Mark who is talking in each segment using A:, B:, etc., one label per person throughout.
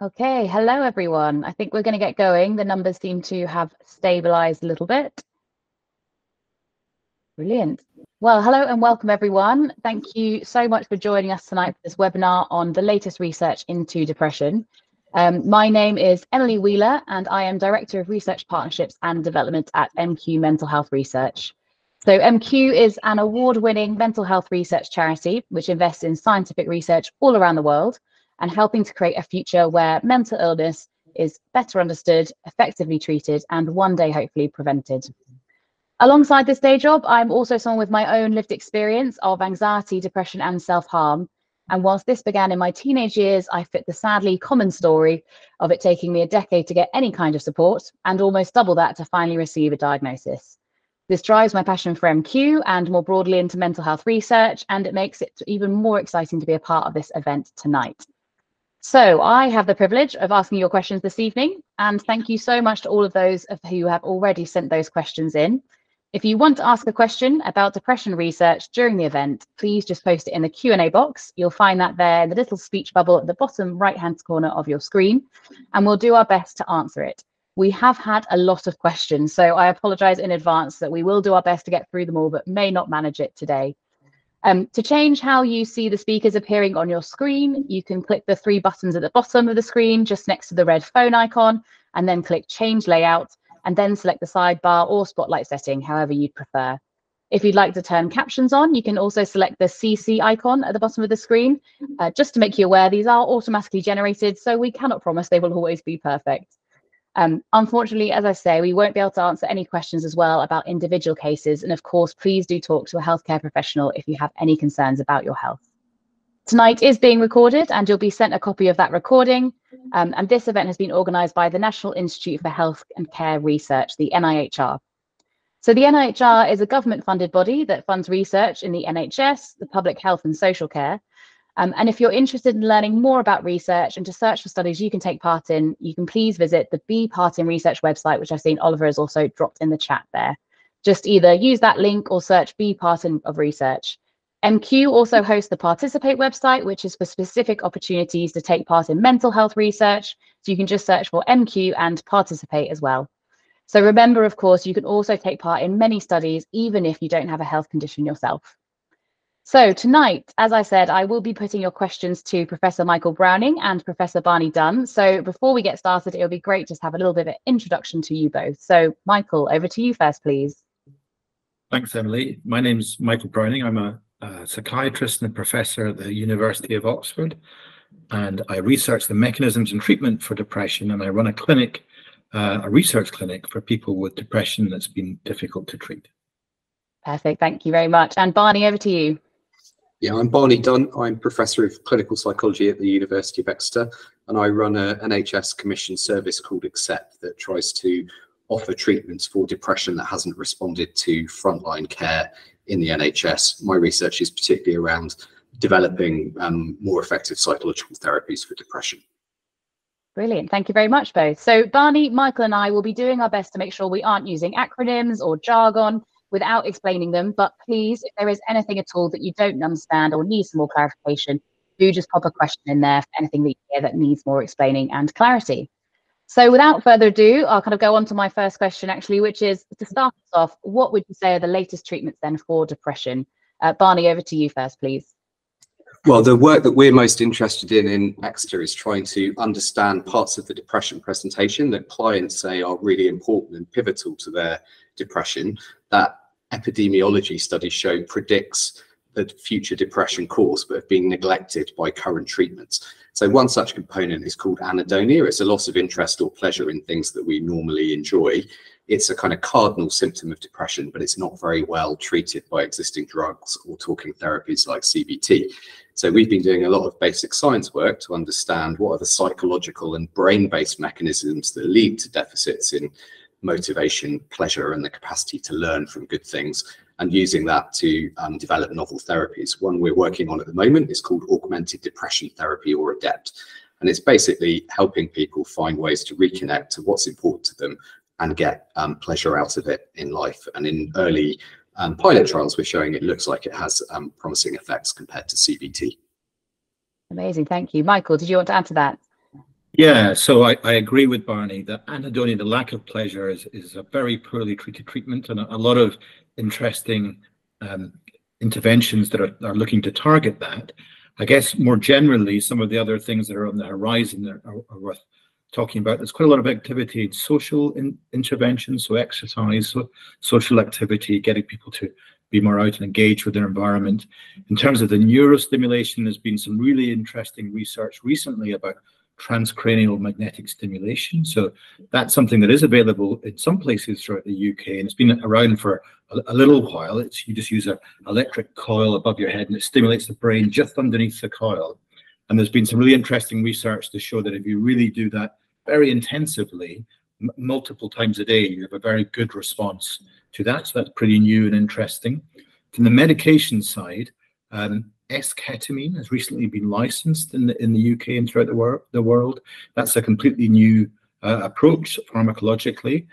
A: Okay, hello everyone. I think we're going to get going. The numbers seem to have stabilized a little bit. Brilliant. Well, hello and welcome everyone. Thank you so much for joining us tonight for this webinar on the latest research into depression. My name is Emily Wheeler and I am Director of Research Partnerships and Development at MQ Mental Health Research. So MQ is an award-winning mental health research charity which invests in scientific research all around the world and helping to create a future where mental illness is better understood, effectively treated, and one day hopefully prevented. Alongside this day job, I'm also someone with my own lived experience of anxiety, depression, and self-harm. And whilst this began in my teenage years, I fit the sadly common story of it taking me a decade to get any kind of support and almost double that to finally receive a diagnosis. This drives my passion for MQ and more broadly into mental health research, and it makes it even more exciting to be a part of this event tonight. So I have the privilege of asking your questions this evening, and thank you so much to all of those who have already sent those questions in. If you want to ask a question about depression research during the event, please just post it in the Q&A box. You'll find that there in the little speech bubble at the bottom right-hand corner of your screen, and we'll do our best to answer it. We have had a lot of questions, so I apologize in advance that we will do our best to get through them all, but may not manage it today. To change how you see the speakers appearing on your screen, you can click the three buttons at the bottom of the screen, just next to the red phone icon, and then click Change Layout, and then select the sidebar or spotlight setting, however you'd prefer. If you'd like to turn captions on, you can also select the CC icon at the bottom of the screen. Just to make you aware, these are automatically generated, so we cannot promise they will always be perfect. Unfortunately, as I say, we won't be able to answer any questions as well about individual cases. And of course, please do talk to a healthcare professional if you have any concerns about your health. Tonight is being recorded and you'll be sent a copy of that recording. And this event has been organised by the National Institute for Health and Care Research, the NIHR. So the NIHR is a government-funded body that funds research in the NHS, the public health and social care. And if you're interested in learning more about research and to search for studies you can take part in, you can please visit the Be Part in Research website, which I've seen Oliver has also dropped in the chat there. Just either use that link or search Be Part of Research. MQ also hosts the Participate website, which is for specific opportunities to take part in mental health research. So you can just search for MQ and Participate as well. So remember, of course, you can also take part in many studies, even if you don't have a health condition yourself. So tonight, as I said, I will be putting your questions to Professor Michael Browning and Professor Barney Dunn. So before we get started, it'll be great just to have a little bit of an introduction to you both. So Michael, over to you first, please.
B: Thanks, Emily. My name is Michael Browning. I'm a psychiatrist and a professor at the University of Oxford, and I research the mechanisms and treatment for depression, and I run a clinic, a research clinic for people with depression that's been difficult to treat.
A: Perfect, thank you very much. And Barney, over to you.
C: Yeah, I'm Barney Dunn. I'm Professor of Clinical Psychology at the University of Exeter, and I run an NHS commissioned service called Accept that tries to offer treatments for depression that hasn't responded to frontline care in the NHS. My research is particularly around developing more effective psychological therapies for depression.
A: Brilliant, thank you very much both. So Barney, Michael and I will be doing our best to make sure we aren't using acronyms or jargon without explaining them, but please, if there is anything at all that you don't understand or need some more clarification, do just pop a question in there for anything that you hear that needs more explaining and clarity. So without further ado, I'll kind of go on to my first question actually, which is to start us off, what would you say are the latest treatments then for depression? Barney, over to you first, please.
C: Well, the work that we're most interested in Exeter is trying to understand parts of the depression presentation that clients say are really important and pivotal to their depression. That epidemiology studies show predicts the future depression course, but have been neglected by current treatments. So one such component is called anhedonia. It's a loss of interest or pleasure in things that we normally enjoy. It's a kind of cardinal symptom of depression, but it's not very well treated by existing drugs or talking therapies like CBT. So we've been doing a lot of basic science work to understand what are the psychological and brain-based mechanisms that lead to deficits in motivation, pleasure, and the capacity to learn from good things, and using that to develop novel therapies. One we're working on at the moment is called augmented depression therapy, or ADEPT. And it's basically helping people find ways to reconnect to what's important to them and get pleasure out of it in life. And in early pilot trials, we're showing it looks like it has promising effects compared to CBT.
A: Amazing, thank you. Michael, did you want to add to that?
B: Yeah, so I agree with Barney that anhedonia, the lack of pleasure, is a very poorly treated treatment, and a lot of interesting interventions that are looking to target that. I guess more generally, some of the other things that are on the horizon are worth talking about. There's quite a lot of activity in social interventions, so exercise, social activity, getting people to be more out and engage with their environment. In terms of the neurostimulation, there's been some really interesting research recently about transcranial magnetic stimulation. So that's something that is available in some places throughout the UK, and it's been around for a little while. You just use an electric coil above your head and it stimulates the brain just underneath the coil. And there's been some really interesting research to show that if you really do that very intensively, multiple times a day, you have a very good response to that. So that's pretty new and interesting. From the medication side, S-ketamine has recently been licensed in the UK and throughout the world. That's a completely new approach pharmacologically.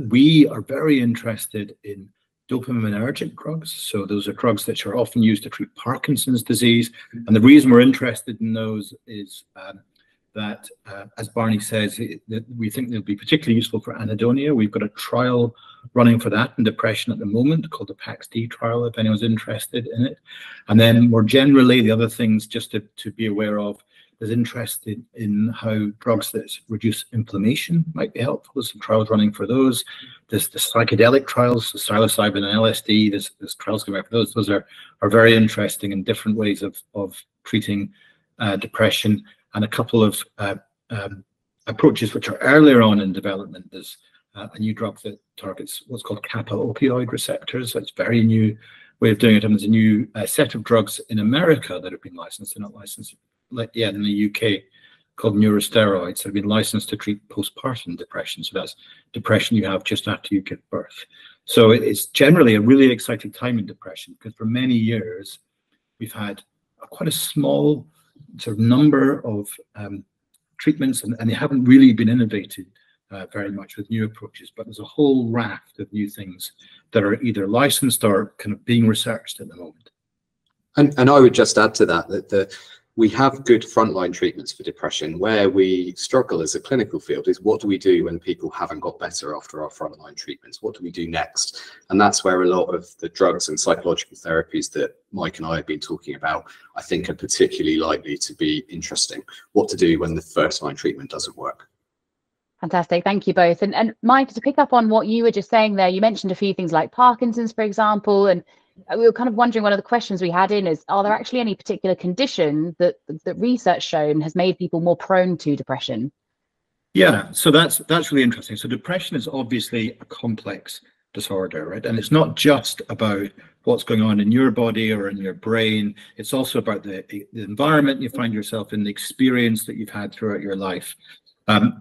B: We are very interested in dopaminergic drugs. So those are drugs that are often used to treat Parkinson's disease. And the reason we're interested in those is that, as Barney says, that we think they'll be particularly useful for anhedonia. We've got a trial running for that in depression at the moment called the PAX-D trial, if anyone's interested in it. And then more generally, the other things just to be aware of, there's interest in how drugs that reduce inflammation might be helpful. There's some trials running for those. There's the psychedelic trials, the psilocybin and LSD, there's trials coming out for those. Those are very interesting in different ways of treating depression. And a couple of approaches which are earlier on in development. There's a new drug that targets what's called kappa opioid receptors. That's a very new way of doing it. And there's a new set of drugs in America that have been licensed. They're not licensed yet in the UK, called neurosteroids, that have been licensed to treat postpartum depression. So that's depression you have just after you give birth. So it's generally a really exciting time in depression, because for many years we've had quite a small sort of number of treatments, and they haven't really been innovated very much with new approaches, but there's a whole raft of new things that are either licensed or kind of being researched at the moment.
C: And I would just add to that we have good frontline treatments for depression. Where we struggle as a clinical field is, what do we do when people haven't got better after our frontline treatments? What do we do next? And that's where a lot of the drugs and psychological therapies that Mike and I have been talking about, I think, are particularly likely to be interesting. What to do when the first line treatment doesn't work.
A: Fantastic. Thank you both. And Mike, to pick up on what you were just saying there, you mentioned a few things like Parkinson's, for example, and we were kind of wondering, one of the questions we had in is, are there actually any particular condition that research shown has made people more prone to depression?
B: Yeah, so that's really interesting. So depression is obviously a complex disorder, right? And it's not just about what's going on in your body or in your brain. It's also about the environment you find yourself in, the experience that you've had throughout your life.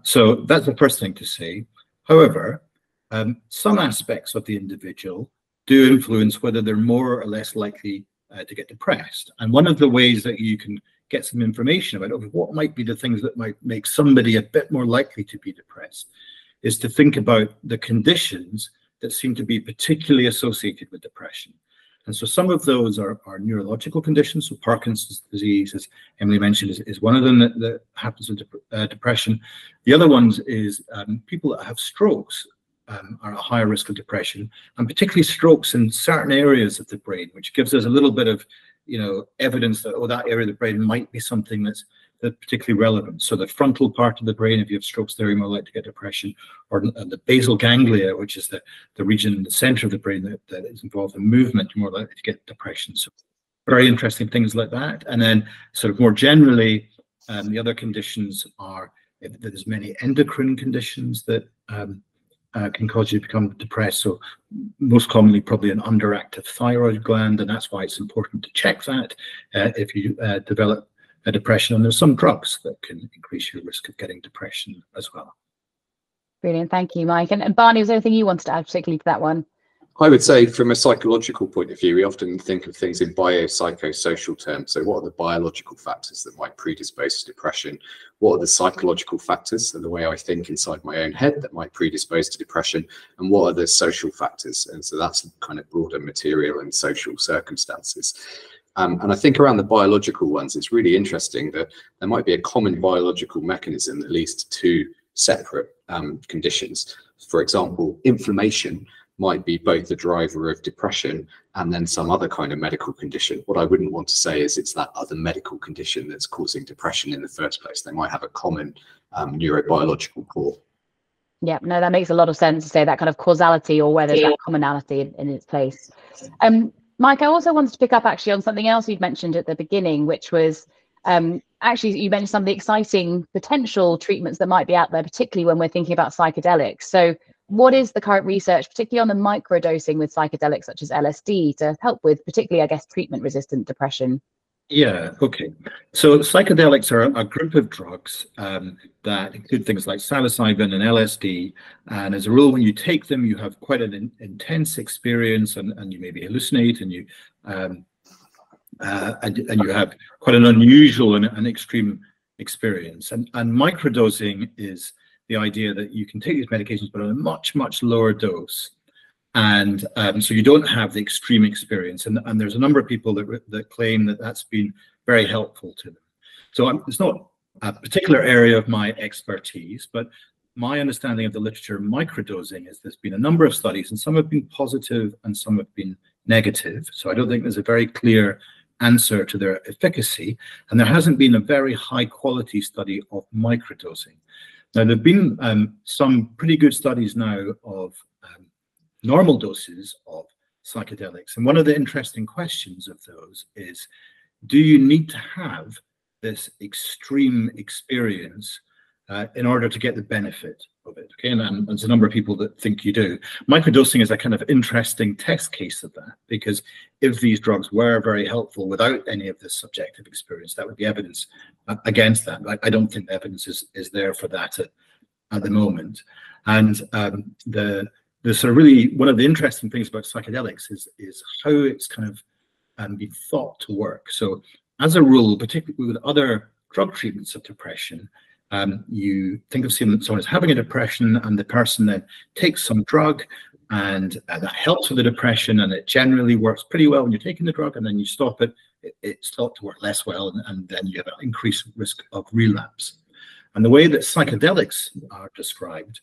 B: So that's the first thing to say. However, some aspects of the individual do influence whether they're more or less likely to get depressed. And one of the ways that you can get some information about what might be the things that might make somebody a bit more likely to be depressed is to think about the conditions that seem to be particularly associated with depression. And so some of those are neurological conditions. So Parkinson's disease, as Emily mentioned, is one of them that happens with depression. The other ones is people that have strokes are at a higher risk of depression, and particularly strokes in certain areas of the brain, which gives us a little bit of, evidence that, that area of the brain might be something that's particularly relevant. So the frontal part of the brain, if you have strokes there, you're more likely to get depression, or the basal ganglia, which is the region in the center of the brain that is involved in movement, you're more likely to get depression. So very interesting things like that. And then sort of more generally, the other conditions are that there's many endocrine conditions that can cause you to become depressed. So most commonly probably an underactive thyroid gland, and that's why it's important to check that if you develop a depression. And there's some drugs that can increase your risk of getting depression as well.
A: Brilliant, thank you, Mike. And Barney, was there anything you wanted to add particularly to that one?
C: I would say, from a psychological point of view, we often think of things in biopsychosocial terms. So what are the biological factors that might predispose to depression? What are the psychological factors, so the way I think inside my own head, that might predispose to depression? And what are the social factors? And so that's kind of broader material and social circumstances. And I think around the biological ones, it's really interesting that there might be a common biological mechanism that leads to two separate conditions. For example, inflammation might be both the driver of depression and then some other kind of medical condition. What I wouldn't want to say is it's that other medical condition that's causing depression in the first place. They might have a common neurobiological core.
A: Yeah, no, that makes a lot of sense to say that kind of causality, or where there's that commonality in its place. Mike, I also wanted to pick up actually on something else you'd mentioned at the beginning, which was actually you mentioned some of the exciting potential treatments that might be out there, particularly when we're thinking about psychedelics. So what is the current research, particularly on the microdosing with psychedelics such as LSD, to help with particularly, I guess, treatment-resistant depression?
B: Yeah, okay. So psychedelics are a group of drugs that include things like psilocybin and LSD. And as a rule, when you take them, you have quite an intense experience, and you maybe hallucinate, and you have quite an unusual and extreme experience. And microdosing is the idea that you can take these medications, but at a much, much lower dose. And so you don't have the extreme experience. And there's a number of people that claim that that's been very helpful to them. So it's not a particular area of my expertise, but my understanding of the literature microdosing is there's been a number of studies, and some have been positive and some have been negative. So I don't think there's a very clear answer to their efficacy. And there hasn't been a very high quality study of microdosing. Now, there have been some pretty good studies now of normal doses of psychedelics. And one of the interesting questions of those is, do you need to have this extreme experience in order to get the benefit of it? Okay, and there's a number of people that think you do. Microdosing is a kind of interesting test case of that, because if these drugs were very helpful without any of this subjective experience, that would be evidence against that. I don't think the evidence is there for that at the moment. And the sort of really one of the interesting things about psychedelics is how it's kind of been thought to work. So as a rule, particularly with other drug treatments of depression, you think of someone as having a depression, and the person then takes some drug, and that helps with the depression, and it generally works pretty well when you're taking the drug, and then you stop it, it's thought to work less well, and then you have an increased risk of relapse. And the way that psychedelics are described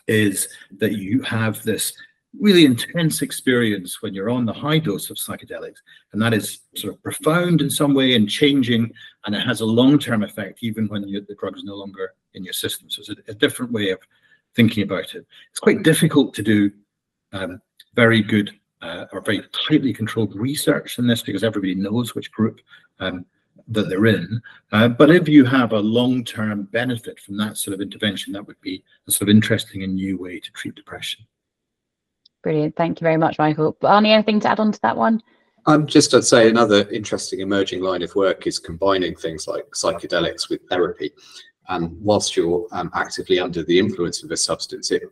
B: is that you have this really intense experience when you're on the high dose of psychedelics, and that is sort of profound in some way and changing, and it has a long-term effect even when the drug is no longer in your system. So it's a different way of thinking about it. It's quite difficult to do very good or very tightly controlled research in this, because everybody knows which group that they're in. But if you have a long-term benefit from that sort of intervention, that would be a sort of interesting and new way to treat depression.
A: Brilliant. Thank you very much, Michael. Barney, anything to add on to that one?
C: Just I'd say another interesting emerging line of work is combining things like psychedelics with therapy. And whilst you're actively under the influence of a substance, it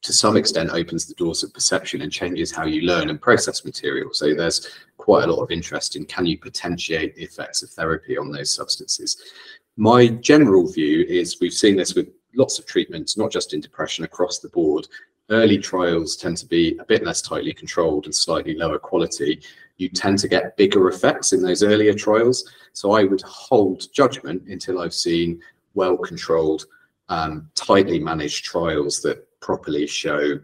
C: to some extent opens the doors of perception and changes how you learn and process material. So there's quite a lot of interest in, can you potentiate the effects of therapy on those substances? My general view is, we've seen this with lots of treatments, not just in depression, across the board. Early trials tend to be a bit less tightly controlled and slightly lower quality. You tend to get bigger effects in those earlier trials. So I would hold judgment until I've seen well-controlled, tightly managed trials that properly show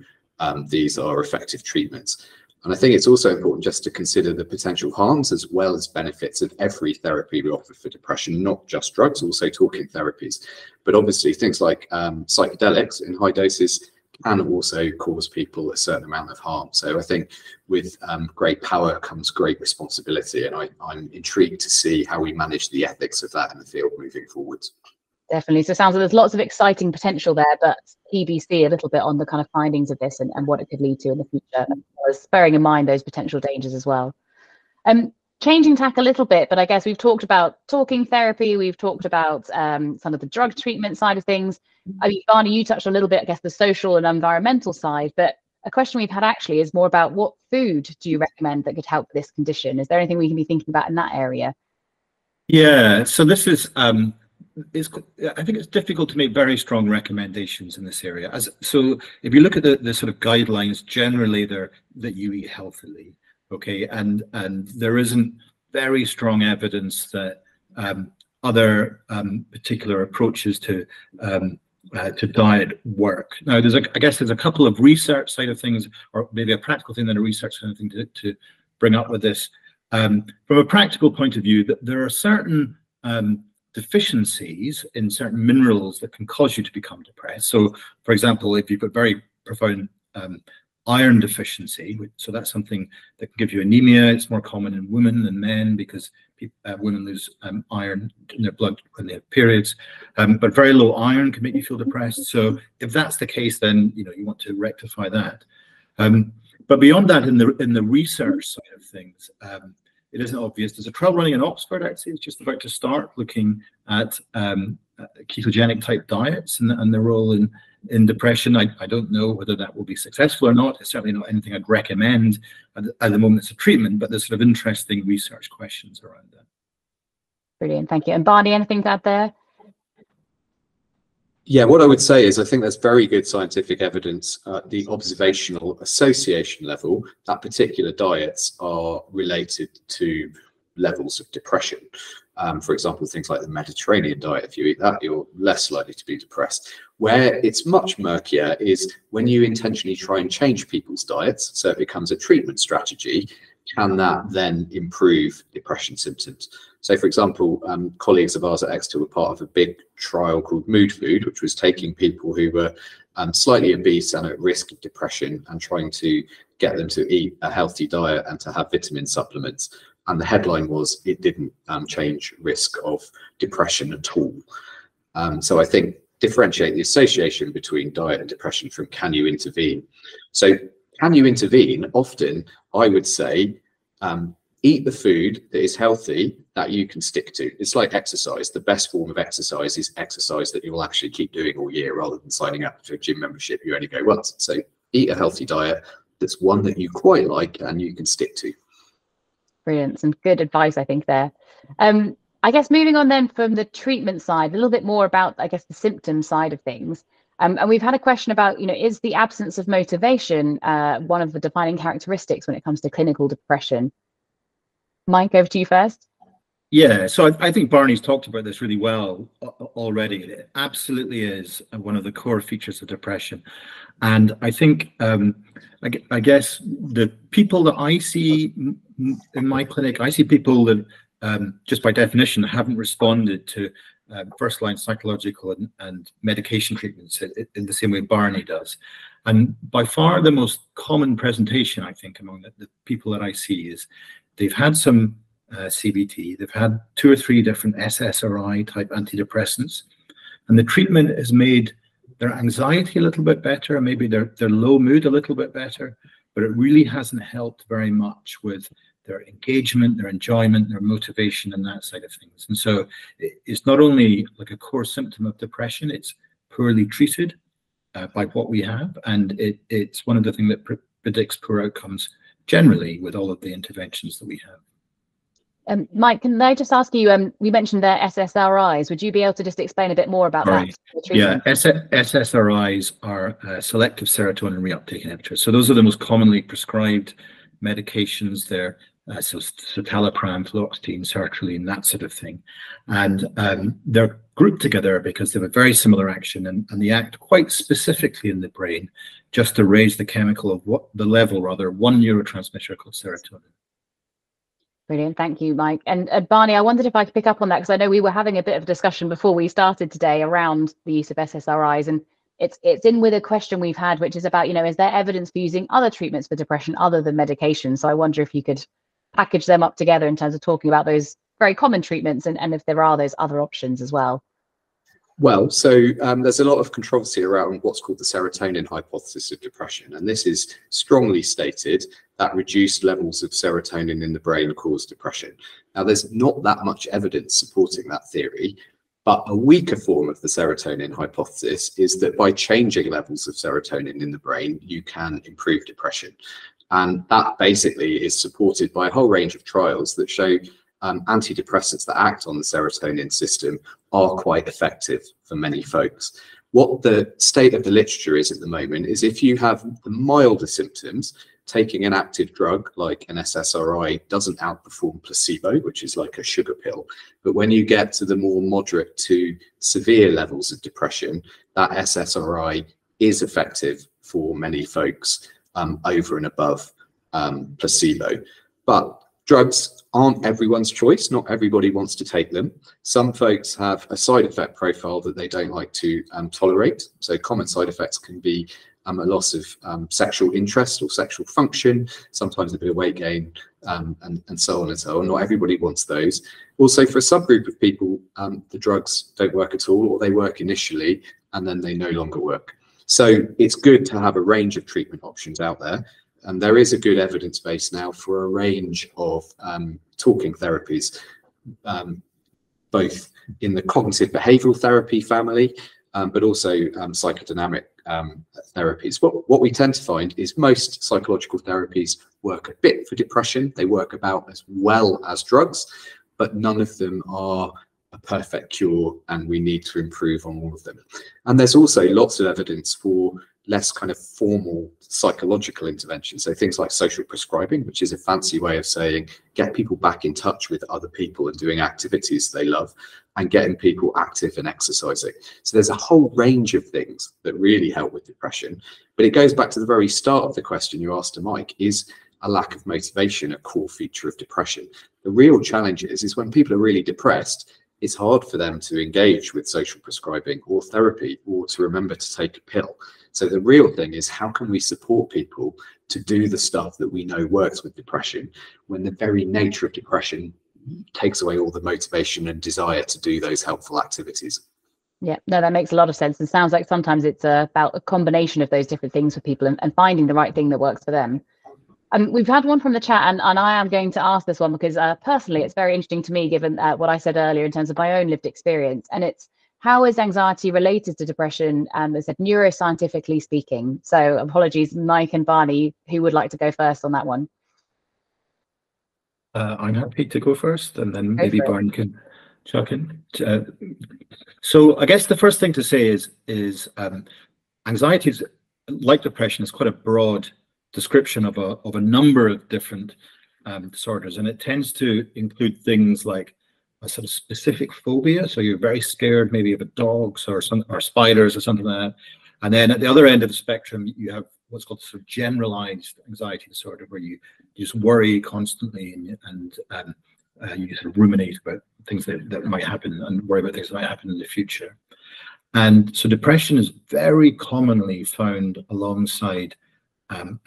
C: these are effective treatments. And I think it's also important just to consider the potential harms as well as benefits of every therapy we offer for depression, not just drugs, also talking therapies. But obviously things like psychedelics in high doses can also cause people a certain amount of harm. So I think with great power comes great responsibility, and I'm intrigued to see how we manage the ethics of that in the field moving forwards.
A: Definitely. So it sounds like there's lots of exciting potential there, but TBC a little bit on the kind of findings of this and what it could lead to in the future, as well as bearing in mind those potential dangers as well. Changing tack a little bit, but I guess we've talked about talking therapy, we've talked about some of the drug treatment side of things. I mean, Barney, you touched a little bit, I guess, the social and environmental side, but a question we've had actually is more about what food do you recommend that could help with this condition? Is there anything we can be thinking about in that area?
B: Yeah, so this is, I think it's difficult to make very strong recommendations in this area. So if you look at the sort of guidelines, generally they're that you eat healthily, okay, and there isn't very strong evidence that other particular approaches to diet work. Now, I guess there's a couple of research side of things, or maybe a practical thing and a research kind of thing to bring up with this. From a practical point of view, there are certain deficiencies in certain minerals that can cause you to become depressed. So, for example, if you've got very profound iron deficiency, so that's something that can give you anemia. It's more common in women than men because women lose iron in their blood when they have periods. But very low iron can make you feel depressed. So if that's the case, then you want to rectify that. But beyond that, in the research side of things, it isn't obvious. There's a trial running in Oxford, actually. It's just about to start looking at ketogenic type diets and their role in depression. I don't know whether that will be successful or not. It's certainly not anything I'd recommend at the moment. It's a treatment, but there's sort of interesting research questions around that.
A: Brilliant, thank you. And Barney, anything to add there?
C: Yeah, what I would say is I think there's very good scientific evidence at the observational association level that particular diets are related to levels of depression. For example, things like the Mediterranean diet, if you eat that, you're less likely to be depressed. Where it's much murkier is when you intentionally try and change people's diets, so it becomes a treatment strategy, can that then improve depression symptoms? So, for example, colleagues of ours at Exeter were part of a big trial called Mood Food, which was taking people who were slightly obese and at risk of depression and trying to get them to eat a healthy diet and to have vitamin supplements. And the headline was, it didn't change risk of depression at all. So I think differentiate the association between diet and depression from can you intervene. So can you intervene? Often I would say, eat the food that is healthy that you can stick to. It's like exercise. The best form of exercise is exercise that you will actually keep doing all year rather than signing up for a gym membership you only go once. So eat a healthy diet that's one that you quite like and you can stick to.
A: Brilliant, some good advice, I think, there. I guess moving on then from the treatment side, a little bit more about, I guess, the symptom side of things. And we've had a question about, is the absence of motivation one of the defining characteristics when it comes to clinical depression? Mike, over to you first.
B: Yeah, so I think Barney's talked about this really well already. It absolutely is one of the core features of depression. And I think, I guess the people that I see in my clinic, I see people that just by definition haven't responded to first-line psychological and medication treatments in the same way Barney does. And by far the most common presentation, I think, among the people that I see is they've had some CBT, they've had 2 or 3 different SSRI type antidepressants, and the treatment has made their anxiety a little bit better, maybe their low mood a little bit better, but it really hasn't helped very much with their engagement, their enjoyment, their motivation, and that side of things. And so it's not only like a core symptom of depression, it's poorly treated by what we have, and it's one of the things that predicts poor outcomes generally with all of the interventions that we have.
A: Mike, can I just ask you, we mentioned their SSRIs. Would you be able to just explain a bit more about that?
B: Yeah, SSRIs are selective serotonin reuptake inhibitors. So those are the most commonly prescribed medications. They're so citalopram, fluoxetine, sertraline, that sort of thing. And they're grouped together because they have a very similar action, and they act quite specifically in the brain just to raise the chemical of one neurotransmitter called serotonin.
A: Brilliant, thank you, Mike. And Barney, I wondered if I could pick up on that, because I know we were having a bit of a discussion before we started today around the use of SSRIs, and it's in with a question we've had, which is about, is there evidence for using other treatments for depression other than medication? So I wonder if you could package them up together in terms of talking about those very common treatments and if there are those other options as well.
C: Well, so there's a lot of controversy around what's called the serotonin hypothesis of depression. And this is strongly stated that reduced levels of serotonin in the brain cause depression. Now, there's not that much evidence supporting that theory, but a weaker form of the serotonin hypothesis is that by changing levels of serotonin in the brain, you can improve depression. And that basically is supported by a whole range of trials that show antidepressants that act on the serotonin system are quite effective for many folks. What the state of the literature is at the moment is if you have the milder symptoms, taking an active drug like an SSRI doesn't outperform placebo, which is like a sugar pill. But when you get to the more moderate to severe levels of depression, that SSRI is effective for many folks over and above placebo. But drugs aren't everyone's choice. Not everybody wants to take them. Some folks have a side effect profile that they don't like to tolerate. So common side effects can be a loss of sexual interest or sexual function, sometimes a bit of weight gain, and so on and so on. Not everybody wants those. Also, for a subgroup of people, the drugs don't work at all, or they work initially and then they no longer work. So it's good to have a range of treatment options out there. And there is a good evidence base now for a range of talking therapies, both in the cognitive behavioral therapy family, but also psychodynamic therapies. What we tend to find is most psychological therapies work a bit for depression. They work about as well as drugs, but none of them are a perfect cure, and we need to improve on all of them. And there's also lots of evidence for less kind of formal psychological intervention. So things like social prescribing, which is a fancy way of saying get people back in touch with other people and doing activities they love, and getting people active and exercising. So there's a whole range of things that really help with depression. But it goes back to the very start of the question you asked to Mike, is a lack of motivation a core feature of depression? The real challenge is when people are really depressed, it's hard for them to engage with social prescribing or therapy, or to remember to take a pill. So the real thing is, how can we support people to do the stuff that we know works with depression, when the very nature of depression takes away all the motivation and desire to do those helpful activities?
A: Yeah, no, that makes a lot of sense. And sounds like sometimes it's about a combination of those different things for people, and finding the right thing that works for them. We've had one from the chat, and I am going to ask this one because personally it's very interesting to me, given what I said earlier in terms of my own lived experience. And it's, how is anxiety related to depression? As I said, neuroscientifically speaking. So apologies, Mike and Barney, who would like to go first on that one?
B: I'm happy to go first, and then maybe Barney can chuck in. So I guess the first thing to say is anxiety is, like depression, is quite a broad description of a number of different disorders, and it tends to include things like a sort of specific phobia. So you're very scared maybe of dogs or spiders or something like that. And then at the other end of the spectrum, you have what's called sort of generalized anxiety disorder, where you just worry constantly and you sort of ruminate about things that might happen and worry about things that might happen in the future. And so depression is very commonly found alongside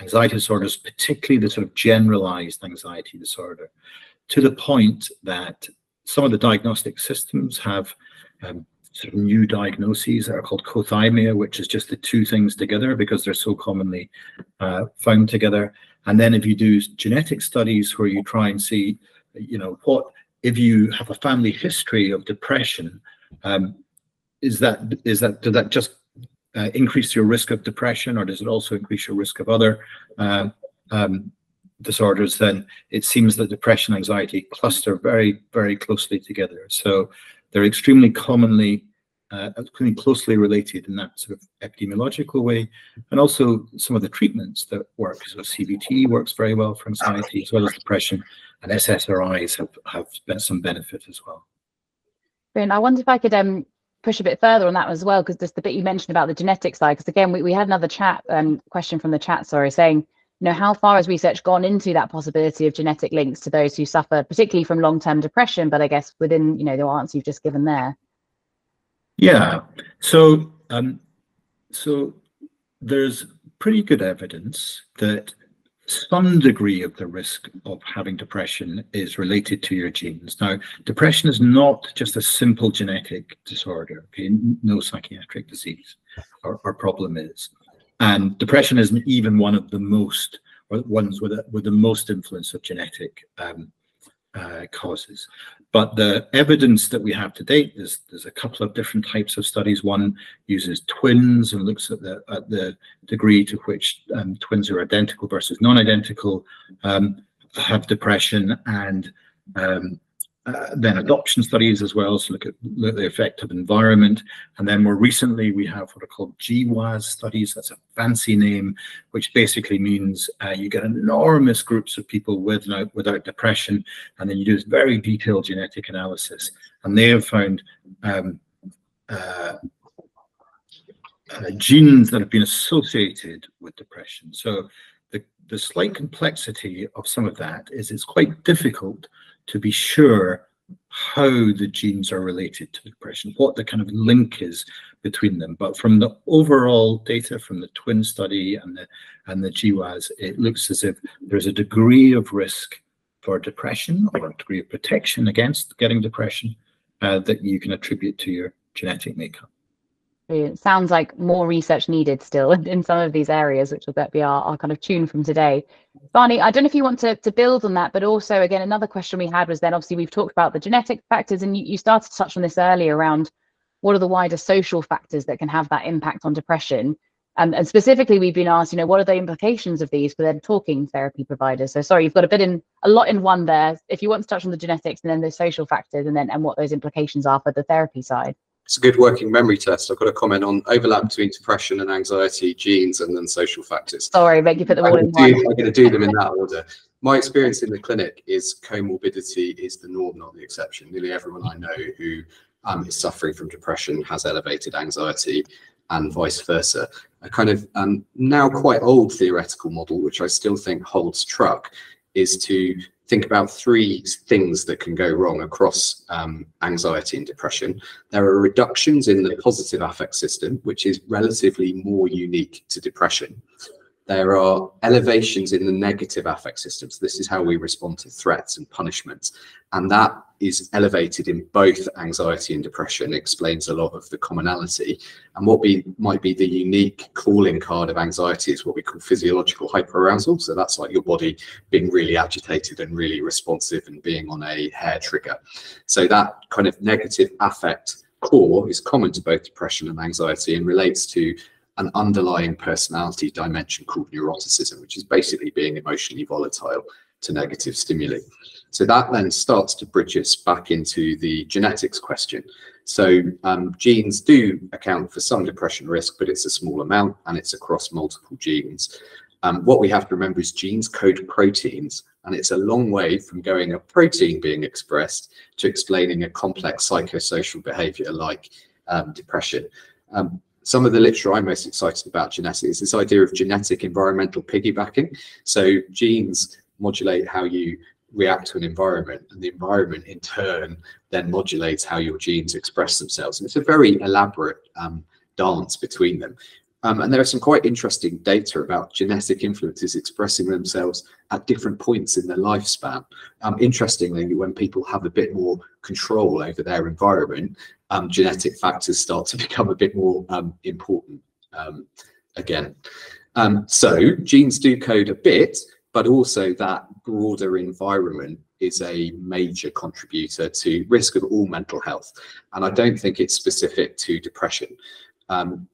B: anxiety disorders, particularly the sort of generalized anxiety disorder, to the point that some of the diagnostic systems have sort of new diagnoses that are called cothymia, which is just the two things together because they're so commonly found together. And then if you do genetic studies where you try and see, you know, what if you have a family history of depression, does that just increase your risk of depression, or does it also increase your risk of other disorders? Then it seems that depression and anxiety cluster very, very closely together. So they're extremely closely related in that sort of epidemiological way. And also some of the treatments that work. So CBT works very well for anxiety as well as depression, and SSRIs have some benefit as well.
A: Brilliant. I wonder if I could push a bit further on that as well, because just the bit you mentioned about the genetic side, because again, we had another question from the chat, saying, you know, how far has research gone into that possibility of genetic links to those who suffer particularly from long-term depression, but I guess within, you know, the answer you've just given there?
B: Yeah, so there's pretty good evidence that some degree of the risk of having depression is related to your genes. Now, depression is not just a simple genetic disorder, okay? No psychiatric disease or problem is. And depression isn't even one of the most, or ones with the most influence of genetic causes. But the evidence that we have to date, there's a couple of different types of studies. One uses twins and looks at the degree to which twins who are identical versus non-identical have depression, and then adoption studies as well, so look at the effect of environment. And then more recently, we have what are called GWAS studies. That's a fancy name, which basically means you get enormous groups of people with and without depression, and then you do this very detailed genetic analysis. And they have found genes that have been associated with depression. So the slight complexity of some of that is it's quite difficult to be sure how the genes are related to depression, what the kind of link is between them. But from the overall data from the twin study and the GWAS, it looks as if there's a degree of risk for depression or a degree of protection against getting depression that you can attribute to your genetic makeup.
A: It sounds like more research needed still in some of these areas, which will be our kind of tune from today. Barney, I don't know if you want to build on that, but also, again, another question we had was then obviously we've talked about the genetic factors, and you started to touch on this earlier around what are the wider social factors that can have that impact on depression. And specifically, we've been asked, what are the implications of these for then talking therapy providers? So sorry, you've got a lot in one there. If you want to touch on the genetics and then the social factors and what those implications are for the therapy side.
C: It's a good working memory test. I've got a comment on overlap between depression and anxiety, genes, and then social factors.
A: Sorry, but you put them all in one.
C: I'm going to do them in that order. My experience in the clinic is comorbidity is the norm, not the exception. Nearly everyone I know who is suffering from depression has elevated anxiety, and vice versa. A kind of now quite old theoretical model, which I still think holds truck, is to think about three things that can go wrong across anxiety and depression. There are reductions in the positive affect system, which is relatively more unique to depression. There are elevations in the negative affect system. So this is how we respond to threats and punishments. And that is elevated in both anxiety and depression. It explains a lot of the commonality. And what might be the unique calling card of anxiety is what we call physiological hyperarousal. So that's like your body being really agitated and really responsive and being on a hair trigger. So that kind of negative affect core is common to both depression and anxiety and relates to an underlying personality dimension called neuroticism, which is basically being emotionally volatile to negative stimuli. So that then starts to bridge us back into the genetics question. So genes do account for some depression risk, but it's a small amount and it's across multiple genes. What we have to remember is genes code proteins, and it's a long way from going a protein being expressed to explaining a complex psychosocial behavior like depression. Some of the literature I'm most excited about genetics is this idea of genetic environmental piggybacking. So genes modulate how you react to an environment, and the environment in turn then modulates how your genes express themselves. And it's a very elaborate dance between them. And there are some quite interesting data about genetic influences expressing themselves at different points in their lifespan. Interestingly, when people have a bit more control over their environment, genetic factors start to become a bit more important again. So genes do code a bit, but also that broader environment is a major contributor to risk of all mental health. And I don't think it's specific to depression.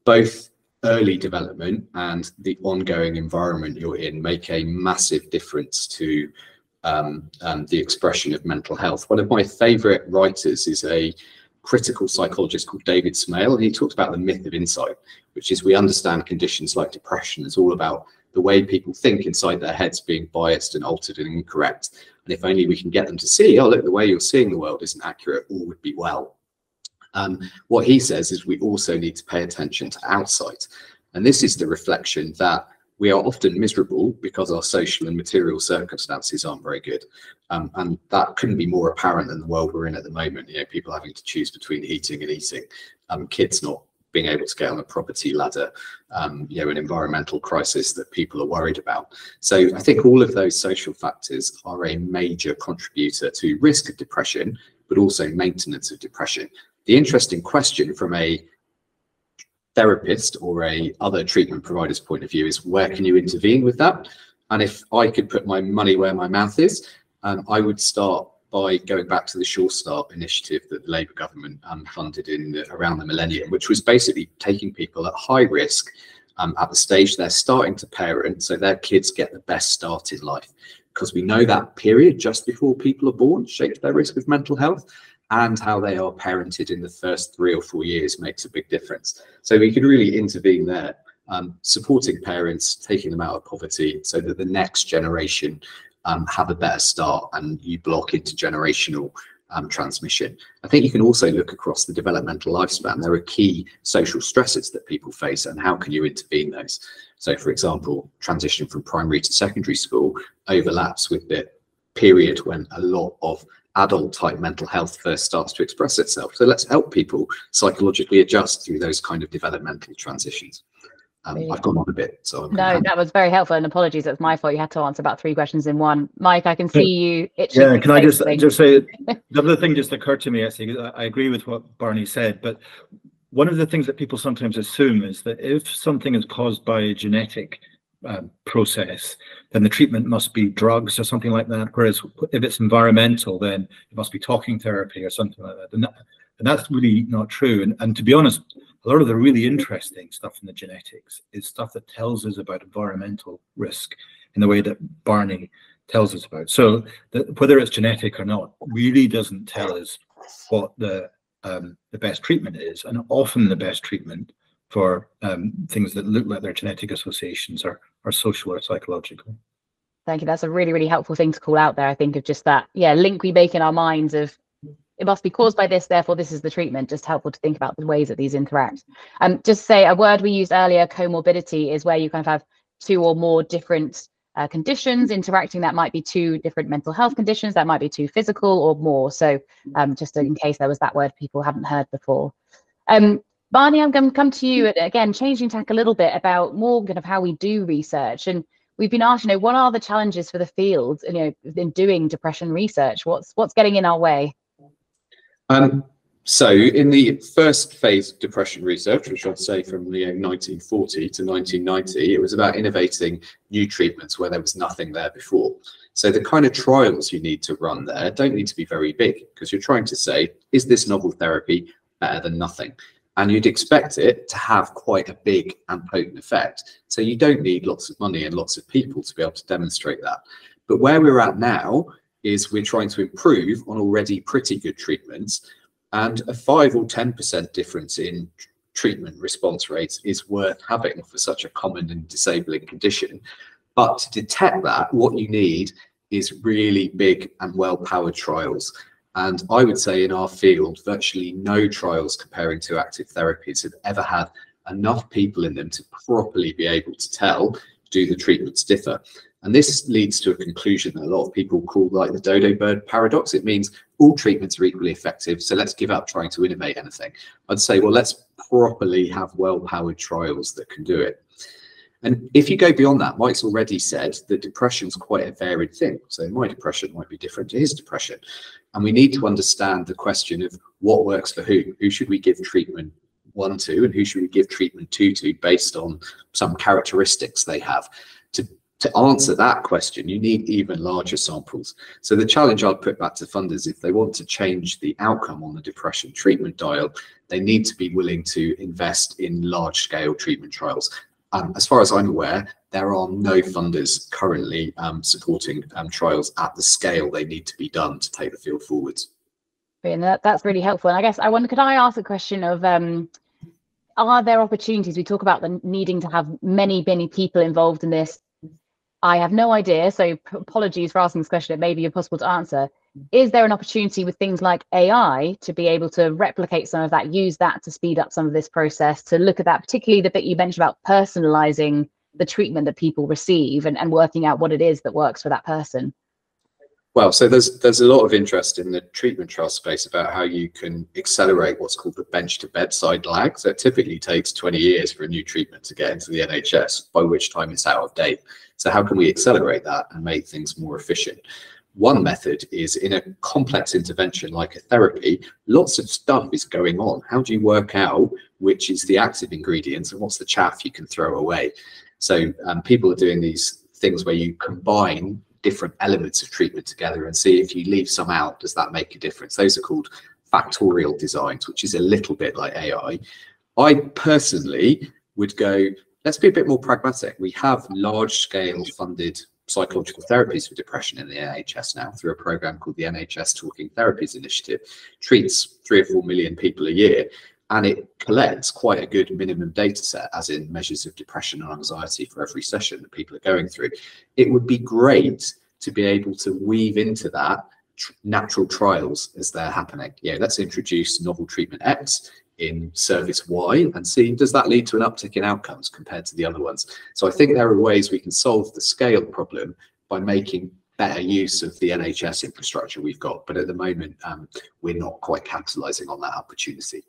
C: Both early development and the ongoing environment you're in make a massive difference to the expression of mental health. One of my favorite writers is a critical psychologist called David Smale, and he talks about the myth of insight, which is we understand conditions like depression is all about the way people think inside their heads being biased and altered and incorrect. And if only we can get them to see, oh, look, the way you're seeing the world isn't accurate, all would be well. What he says is we also need to pay attention to outside. And this is the reflection that we are often miserable because our social and material circumstances aren't very good. And that couldn't be more apparent than the world we're in at the moment. People having to choose between eating and eating, kids not being able to get on a property ladder, an environmental crisis that people are worried about. So I think all of those social factors are a major contributor to risk of depression, but also maintenance of depression. The interesting question from a therapist or a other treatment provider's point of view is where can you intervene with that? And if I could put my money where my mouth is, I would start by going back to the Sure Start initiative that the Labour government funded around the millennium, which was basically taking people at high risk at the stage they're starting to parent, so their kids get the best start in life. because we know that period just before people are born shapes their risk of mental health, and how they are parented in the first 3 or 4 years makes a big difference. So we can really intervene there, supporting parents, taking them out of poverty so that the next generation have a better start, and you block intergenerational transmission. I think you can also look across the developmental lifespan. There are key social stresses that people face, and how can you intervene those? So, for example, transition from primary to secondary school overlaps with the period when a lot of adult type mental health first starts to express itself. So let's help people psychologically adjust through those kind of developmental transitions. I've gone on a bit, so
A: no, that was very helpful, and apologies, that's my fault. You had to answer about 3 questions in one. Mike, I can see you itching.
B: Yeah, can I just say the other thing just occurred to me, actually. I agree with what Barney said, but one of the things that people sometimes assume is that if something is caused by a genetic process, then the treatment must be drugs or something like that, whereas if it's environmental, then it must be talking therapy or something like that, and that's really not true. And to be honest, a lot of the really interesting stuff in the genetics is stuff that tells us about environmental risk in the way that Barney tells us about. So whether it's genetic or not really doesn't tell us what the best treatment is, and often the best treatment for things that look like their genetic associations are social or psychological.
A: Thank you. That's a really, really helpful thing to call out there. I think of just that, link we make in our minds of it must be caused by this, therefore this is the treatment. Just helpful to think about the ways that these interact. Just say a word we used earlier, comorbidity, is where you kind of have 2 or more different conditions interacting. That might be 2 different mental health conditions, that might be 2 physical or more. So just in case there was that word people haven't heard before. Barney, I'm going to come to you again, changing tack a little bit about more kind of how we do research. And we've been asked, what are the challenges for the field, in doing depression research? What's getting in our way?
C: So in the first phase of depression research, which I'd say from 1940 to 1990, it was about innovating new treatments where there was nothing there before. So the kind of trials you need to run there don't need to be very big, because you're trying to say, is this novel therapy better than nothing? And you'd expect it to have quite a big and potent effect. So you don't need lots of money and lots of people to be able to demonstrate that. But where we're at now is we're trying to improve on already pretty good treatments, and a 5 or 10% difference in treatment response rates is worth having for such a common and disabling condition. But to detect that, what you need is really big and well-powered trials. And I would say in our field, virtually no trials comparing to active therapies have ever had enough people in them to properly be able to tell, do the treatments differ? And this leads to a conclusion that a lot of people call like the dodo bird paradox. It means all treatments are equally effective, so let's give up trying to innovate anything. I'd say, well, let's properly have well-powered trials that can do it. And if you go beyond that, Mike's already said that depression's quite a varied thing. So my depression might be different to his depression. And we need to understand the question of what works for who. Who should we give treatment 1 to, and who should we give treatment 2 to based on some characteristics they have? To answer that question, you need even larger samples. So the challenge I'd put back to funders, if they want to change the outcome on the depression treatment dial, they need to be willing to invest in large-scale treatment trials. As far as I'm aware, there are no funders currently supporting trials at the scale they need to be done to take the field forwards.
A: And that's really helpful. And I guess I wonder, could I ask a question of, are there opportunities? We talk about the needing to have many people involved in this. I have no idea, so apologies for asking this question. It may be impossible to answer. Is there an opportunity with things like AI to be able to replicate some of that, use that to speed up some of this process, to look at that, particularly the bit you mentioned about personalizing the treatment that people receive and working out what it is that works for that person?
C: Well, so there's a lot of interest in the treatment trial space about how you can accelerate what's called the bench to bedside lag. So it typically takes 20 years for a new treatment to get into the NHS, by which time it's out of date. So how can we accelerate that and make things more efficient? One method is in a complex intervention like a therapy, lots of stuff is going on. How do you work out which is the active ingredients and what's the chaff you can throw away? So people are doing these things where you combine different elements of treatment together and see if you leave some out, does that make a difference? Those are called factorial designs, which is a little bit like AI. I personally would go, let's be a bit more pragmatic. We have large scale funded psychological therapies for depression in the NHS now through a program called the NHS Talking Therapies Initiative. Treats 3 or 4 million people a year, and it collects quite a good minimum data set, as in measures of depression and anxiety for every session that people are going through. It would be great to be able to weave into that natural trials as they're happening. Yeah, let's introduce novel treatment X in service Y and see, does that lead to an uptick in outcomes compared to the other ones? So I think there are ways we can solve the scale problem by making better use of the NHS infrastructure we've got. But at the moment, we're not quite capitalizing on that opportunity.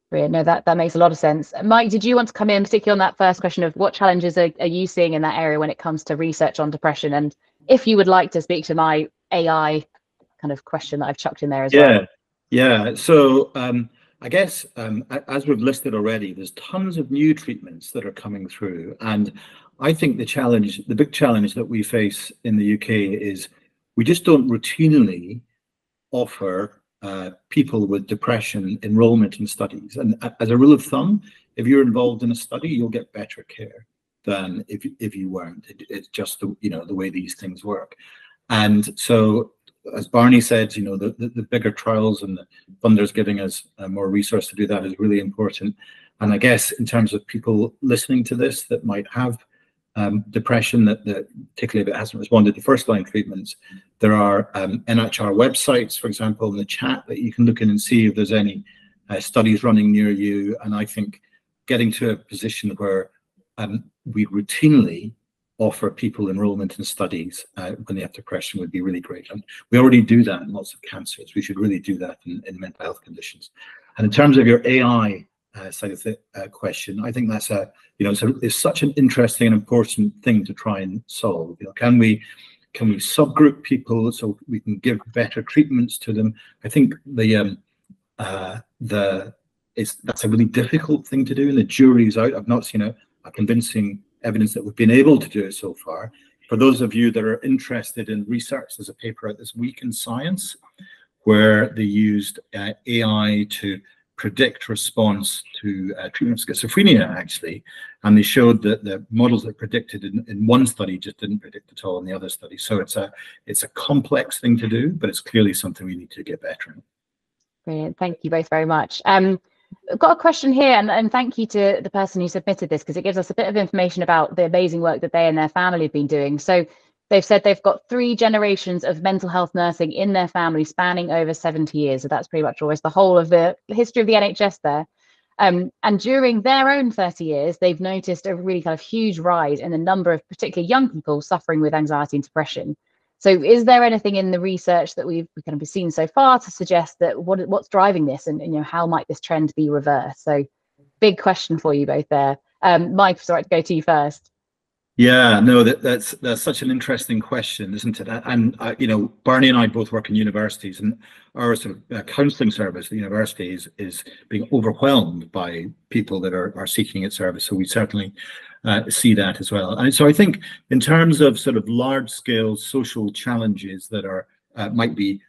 A: Brilliant. No, that makes a lot of sense. Mike, did you want to come in particularly on that first question of what challenges are you seeing in that area when it comes to research on depression? And if you would like to speak to my AI kind of question that I've chucked in there as well.
B: Yeah. So I guess as we've listed already, there's tons of new treatments that are coming through. And I think the big challenge that we face in the UK is we just don't routinely offer people with depression enrollment in studies. And as a rule of thumb, if you're involved in a study, you'll get better care than if you weren't. It's just the way these things work. And so, as Barney said, the bigger trials and the funders giving us more resource to do that is really important. And I guess in terms of people listening to this that might have depression, that particularly if it hasn't responded to first-line treatments, there are NIHR websites, for example, in the chat that you can look in and see if there's any studies running near you. And I think getting to a position where we routinely offer people enrollment in studies when they have depression would be really great. And we already do that in lots of cancers. We should really do that in mental health conditions. And in terms of your AI side of the question, I think that's it's such an interesting and important thing to try and solve. Can we subgroup people so we can give better treatments to them? I think that's a really difficult thing to do, and the jury's out. I've not seen a convincing evidence that we've been able to do it so far. For those of you that are interested in research, there's a paper out this week in Science where they used AI to predict response to treatment of schizophrenia, actually, and they showed that the models that predicted in one study just didn't predict at all in the other study. So it's a complex thing to do, but it's clearly something we need to get better in.
A: Brilliant. Thank you both very much. I've got a question here, and thank you to the person who submitted this, because it gives us a bit of information about the amazing work that they and their family have been doing. So they've said they've got 3 generations of mental health nursing in their family spanning over 70 years. So that's pretty much almost the whole of the history of the NHS there. And during their own 30 years, they've noticed a really kind of huge rise in the number of particularly young people suffering with anxiety and depression. So is there anything in the research that we've kind of seen so far to suggest that what's driving this, and how might this trend be reversed? So big question for you both there. Mike, sorry to go to you first.
B: Yeah, no, that's such an interesting question, isn't it? And Barney and I both work in universities, and our sort of counselling service at universities is being overwhelmed by people that are seeking its service. So we certainly see that as well. And so I think in terms of sort of large-scale social challenges that are might be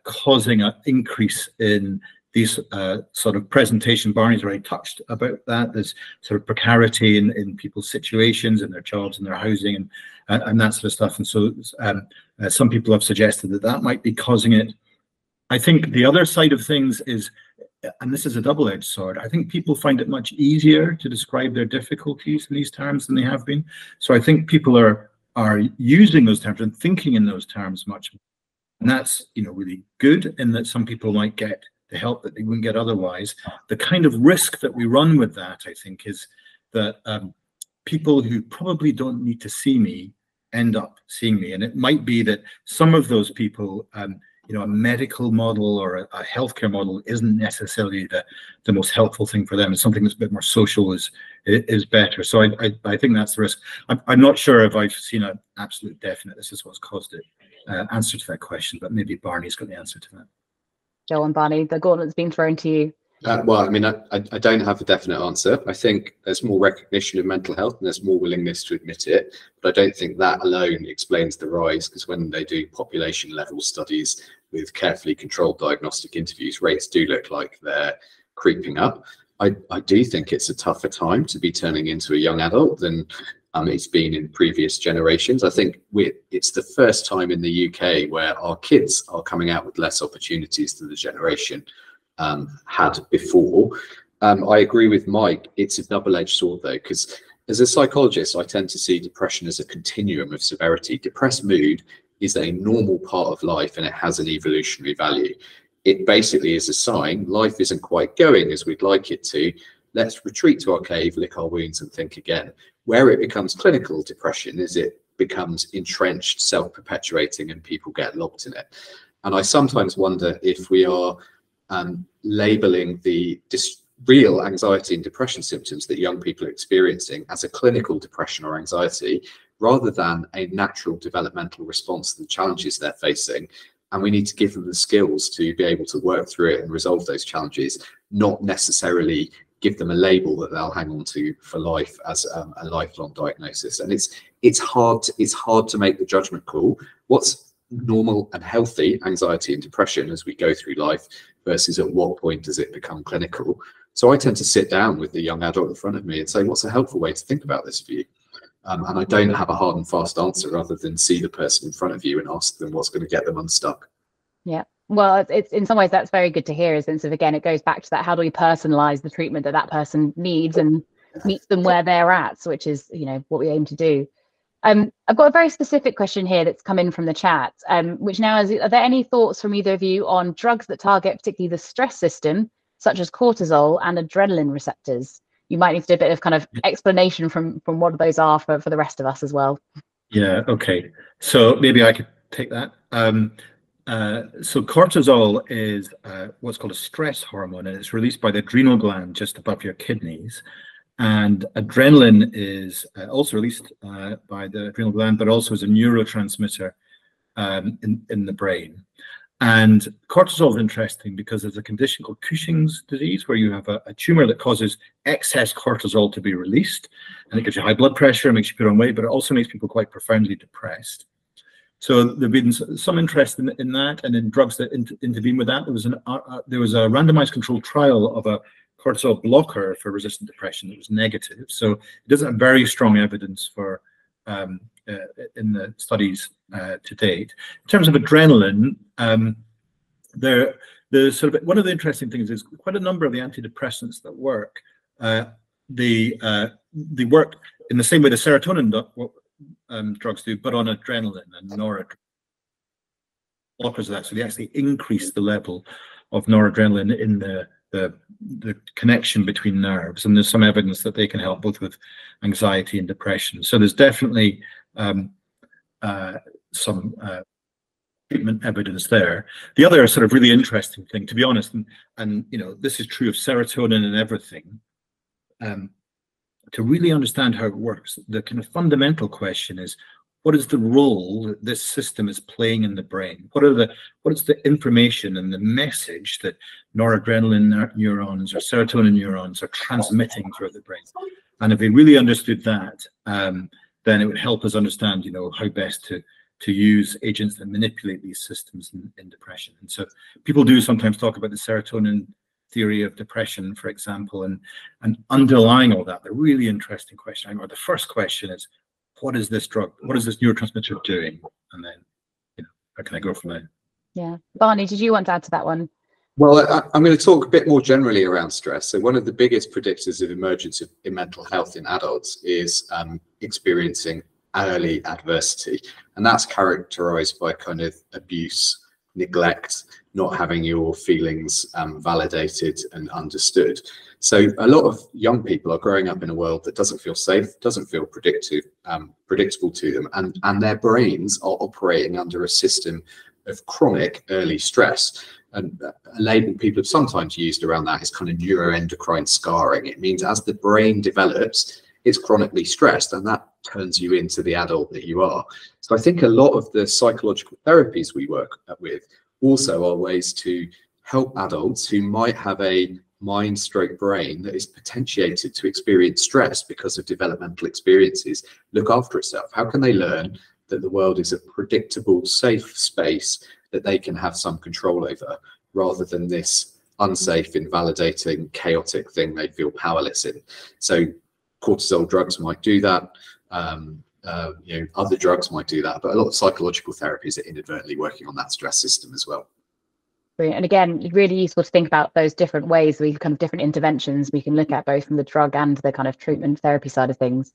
B: causing an increase in these sort of presentation, Barney's already touched about that. There's sort of precarity in people's situations and their jobs and their housing and that sort of stuff. And so some people have suggested that might be causing it. I think the other side of things is, and this is a double-edged sword, I think people find it much easier to describe their difficulties in these terms than they have been. So I think people are using those terms and thinking in those terms much more. And that's really good, in that some people might get the help that they wouldn't get otherwise. The kind of risk that we run with that, I think, is that people who probably don't need to see me end up seeing me. And it might be that some of those people, a medical model or a healthcare model isn't necessarily the most helpful thing for them. It's something that's a bit more social is better. So I think that's the risk. I'm not sure if I've seen an absolute definite, this is what's caused it, answer to that question, but maybe Barney's got the answer to that.
A: Go on, Barney, the gauntlet's been thrown to you.
C: Well, I mean, I don't have a definite answer. I think there's more recognition of mental health and there's more willingness to admit it, but I don't think that alone explains the rise, because when they do population level studies with carefully controlled diagnostic interviews, rates do look like they're creeping up. I do think it's a tougher time to be turning into a young adult than it's been in previous generations. I think it's the first time in the UK where our kids are coming out with less opportunities than the generation had before. I agree with Mike. It's a double-edged sword, though, because as a psychologist, I tend to see depression as a continuum of severity. Depressed mood is a normal part of life, and it has an evolutionary value. It basically is a sign life isn't quite going as we'd like it to. Let's retreat to our cave, lick our wounds, and think again. Where it becomes clinical depression is it becomes entrenched, self-perpetuating, and people get locked in it. And I sometimes wonder if we are labeling the real anxiety and depression symptoms that young people are experiencing as a clinical depression or anxiety, rather than a natural developmental response to the challenges they're facing. And we need to give them the skills to be able to work through it and resolve those challenges, not necessarily give them a label that they'll hang on to for life as a lifelong diagnosis. And it's hard to make the judgment call. What's normal and healthy anxiety and depression as we go through life versus at what point does it become clinical? So I tend to sit down with the young adult in front of me and say, what's a helpful way to think about this for you? And I don't have a hard and fast answer other than see the person in front of you and ask them what's going to get them unstuck.
A: Yeah, well, it's in some ways that's very good to hear. Since again, it goes back to that: how do we personalize the treatment that that person needs and meets them where they're at, which is what we aim to do. I've got a very specific question here that's come in from the chat, which now is: are there any thoughts from either of you on drugs that target particularly the stress system, such as cortisol and adrenaline receptors? You might need to do a bit of kind of explanation from what those are for the rest of us as well.
B: Yeah, okay. So maybe I could take that. So cortisol is what's called a stress hormone, and it's released by the adrenal gland just above your kidneys. And adrenaline is also released by the adrenal gland, but also as a neurotransmitter in the brain. And cortisol is interesting because there's a condition called Cushing's disease, where you have a tumor that causes excess cortisol to be released, and it gives you high blood pressure, makes you put on weight, but it also makes people quite profoundly depressed. So there's been some interest in that, and in drugs that intervene with that. There was a randomized controlled trial of a cortisol blocker for resistant depression that was negative. So it doesn't have very strong evidence for in the studies to date. In terms of adrenaline, there's sort of one of the interesting things is quite a number of the antidepressants that work. They work in the same way the serotonin drugs do, but on adrenaline and noradrenaline. Blockers of that, so they actually increase the level of noradrenaline in the connection between nerves, and there's some evidence that they can help both with anxiety and depression. So there's definitely some treatment evidence there. The other sort of really interesting thing, to be honest, and this is true of serotonin and everything, to really understand how it works, the kind of fundamental question is, what is the role that this system is playing in the brain? What is the information and the message that noradrenaline neurons or serotonin neurons are transmitting throughout the brain? And if we really understood that, then it would help us understand, how best to use agents that manipulate these systems in depression. And so people do sometimes talk about the serotonin theory of depression, for example, and underlying all that, the really interesting question, or the first question is, what is this drug? What is this neurotransmitter doing? And then, how can I go from there?
A: Yeah, Barney, did you want to add to that one?
C: Well, I'm going to talk a bit more generally around stress. So one of the biggest predictors of emergence in mental health in adults is experiencing early adversity, and that's characterized by kind of abuse, neglect, not having your feelings validated and understood. So a lot of young people are growing up in a world that doesn't feel safe, doesn't feel predictable to them, and their brains are operating under a system of chronic early stress. And a label people have sometimes used around that is kind of neuroendocrine scarring. It means as the brain develops, it's chronically stressed, and that turns you into the adult that you are. So I think a lot of the psychological therapies we work with also are ways to help adults who might have a mind-stroke brain that is potentiated to experience stress because of developmental experiences, look after itself. How can they learn that the world is a predictable, safe space that they can have some control over, rather than this unsafe, invalidating, chaotic thing they feel powerless in? So cortisol drugs might do that. Other drugs might do that, but a lot of psychological therapies are inadvertently working on that stress system as well.
A: Brilliant. And again, really useful to think about those different ways, we kind of different interventions we can look at, both from the drug and the kind of treatment therapy side of things.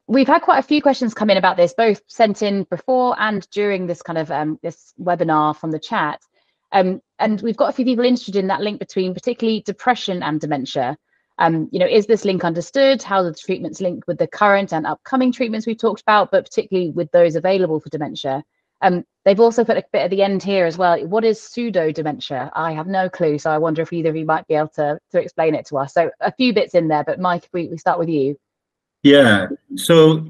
A: We've had quite a few questions come in about this, both sent in before and during this kind of this webinar from the chat. And we've got a few people interested in that link between particularly depression and dementia. Is this link understood? How do the treatments link with the current and upcoming treatments we've talked about, but particularly with those available for dementia? They've also put a bit at the end here as well. What is pseudo dementia? I have no clue, so I wonder if either of you might be able to explain it to us. So a few bits in there, but Mike, if we start with you.
B: Yeah, so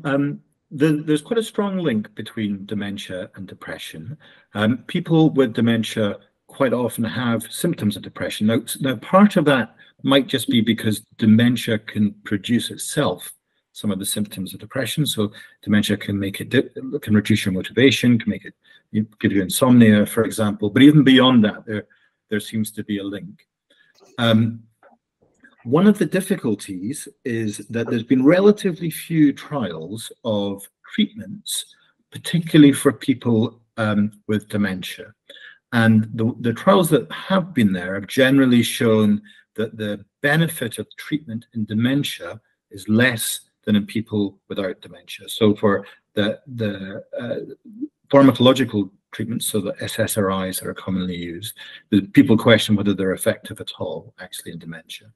B: there's quite a strong link between dementia and depression. People with dementia quite often have symptoms of depression. Now, part of that might just be because dementia can produce itself some of the symptoms of depression. So dementia can make it can reduce your motivation, can make it give you insomnia, for example. But even beyond that, there seems to be a link. One of the difficulties is that there's been relatively few trials of treatments, particularly for people with dementia. And the trials that have been there have generally shown that the benefit of treatment in dementia is less than in people without dementia. So for the pharmacological treatments, so the SSRIs that are commonly used, people question whether they're effective at all, actually, in dementia.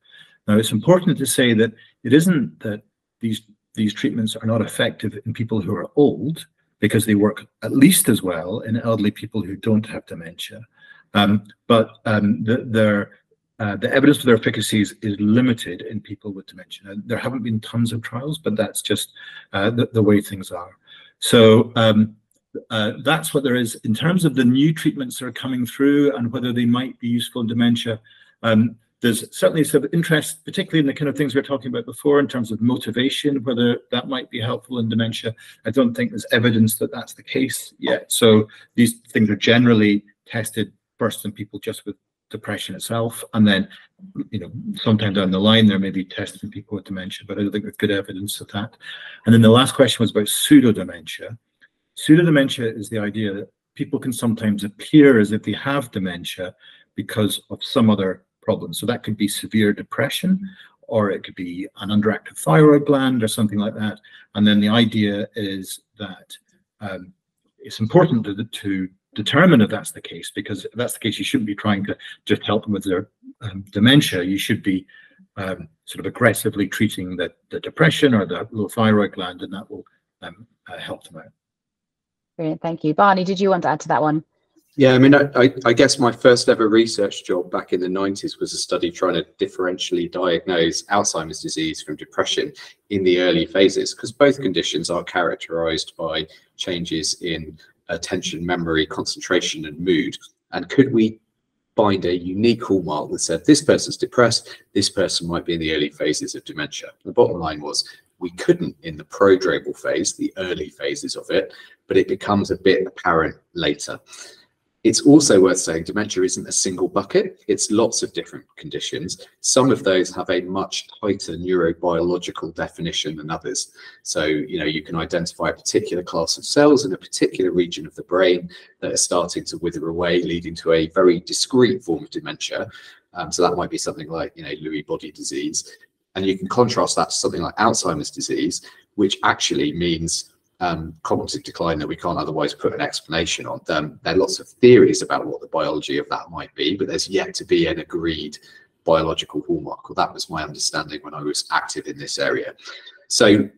B: Now, it's important to say that it isn't that these treatments are not effective in people who are old, because they work at least as well in elderly people who don't have dementia. But the evidence for their efficacy is limited in people with dementia. Now, there haven't been tons of trials, but that's just the way things are. So that's what there is. In terms of the new treatments that are coming through and whether they might be useful in dementia, there's certainly some interest, particularly in the kind of things we were talking about before in terms of motivation, whether that might be helpful in dementia. I don't think there's evidence that that's the case yet. So these things are generally tested first in people just with depression itself, and then, sometime down the line there may be tested in people with dementia, but I don't think there's good evidence of that. And then the last question was about pseudo-dementia. Pseudo-dementia is the idea that people can sometimes appear as if they have dementia because of some other problem. So that could be severe depression, or it could be an underactive thyroid gland or something like that. And then the idea is that it's important to determine if that's the case, because if that's the case, you shouldn't be trying to just help them with their dementia. You should be sort of aggressively treating the depression or the low thyroid gland, and that will help them out.
A: Brilliant, thank you. Barney, did you want to add to that one?
C: Yeah, I mean, I guess my first ever research job back in the 90s was a study trying to differentially diagnose Alzheimer's disease from depression in the early phases, because both conditions are characterized by changes in attention, memory, concentration, and mood. And could we find a unique hallmark that said this person's depressed, this person might be in the early phases of dementia? The bottom line was we couldn't in the prodromal phase, the early phases of it, but it becomes a bit apparent later. It's also worth saying dementia isn't a single bucket. It's lots of different conditions. Some of those have a much tighter neurobiological definition than others. So, you can identify a particular class of cells in a particular region of the brain that are starting to wither away, leading to a very discrete form of dementia. So that might be something like, Lewy body disease. And you can contrast that to something like Alzheimer's disease, which actually means cognitive decline that we can't otherwise put an explanation on. There are lots of theories about what the biology of that might be, but there's yet to be an agreed biological hallmark. Well, that was my understanding when I was active in this area. So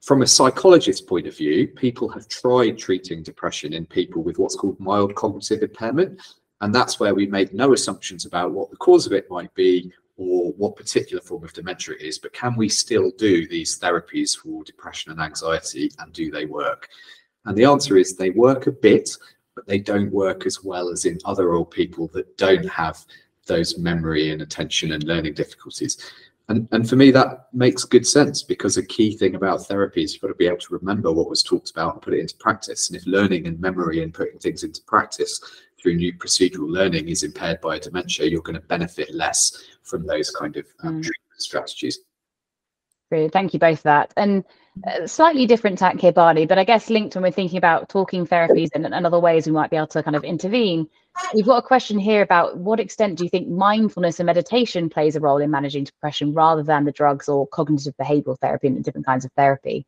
C: from a psychologist's point of view, people have tried treating depression in people with what's called mild cognitive impairment. And that's where we make no assumptions about what the cause of it might be or what particular form of dementia it is, but can we still do these therapies for depression and anxiety, and do they work? And the answer is they work a bit, but they don't work as well as in other old people that don't have those memory and attention and learning difficulties. And for me, that makes good sense, because a key thing about therapy is you've got to be able to remember what was talked about and put it into practice. And if learning and memory and putting things into practice through new procedural learning is impaired by a dementia, you're going to benefit less from those kind of treatment strategies.
A: Brilliant. Thank you both for that. And Slightly different tack here, Barney, but I guess linked when we're thinking about talking therapies and other ways we might be able to kind of intervene. We've got a question here about what extent do you think mindfulness and meditation plays a role in managing depression rather than the drugs or cognitive behavioral therapy and different kinds of therapy?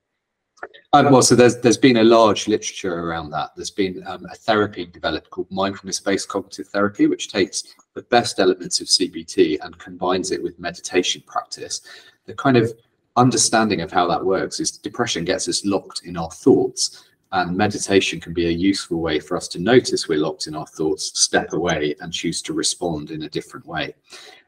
C: Well, so there's been a large literature around that. There's been a therapy developed called mindfulness-based cognitive therapy, which takes the best elements of CBT and combines it with meditation practice. The kind of understanding of how that works is depression gets us locked in our thoughts, and meditation can be a useful way for us to notice we're locked in our thoughts, step away, and choose to respond in a different way.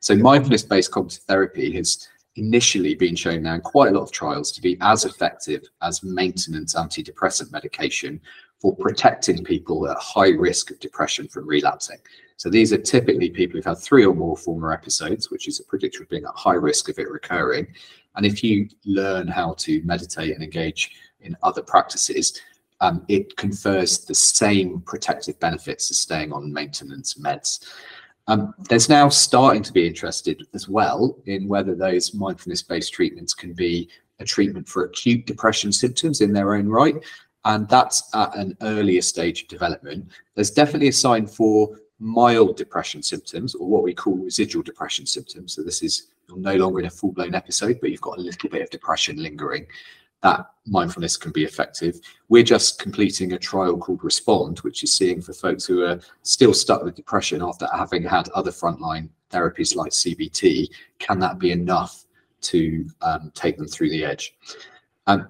C: So mindfulness-based cognitive therapy has initially been shown now in quite a lot of trials to be as effective as maintenance antidepressant medication for protecting people at high risk of depression from relapsing. So these are typically people who've had 3 or more former episodes, which is a predictor of being at high risk of it recurring. And if you learn how to meditate and engage in other practices, it confers the same protective benefits as staying on maintenance meds. There's now starting to be interested as well in whether those mindfulness-based treatments can be a treatment for acute depression symptoms in their own right, and that's at an earlier stage of development. There's definitely a sign for mild depression symptoms, or what we call residual depression symptoms. So this is, you're no longer in a full-blown episode, but you've got a little bit of depression lingering. That mindfulness can be effective. We're just completing a trial called Respond, which is seeing for folks who are still stuck with depression after having had other frontline therapies like CBT, can that be enough to take them through the edge?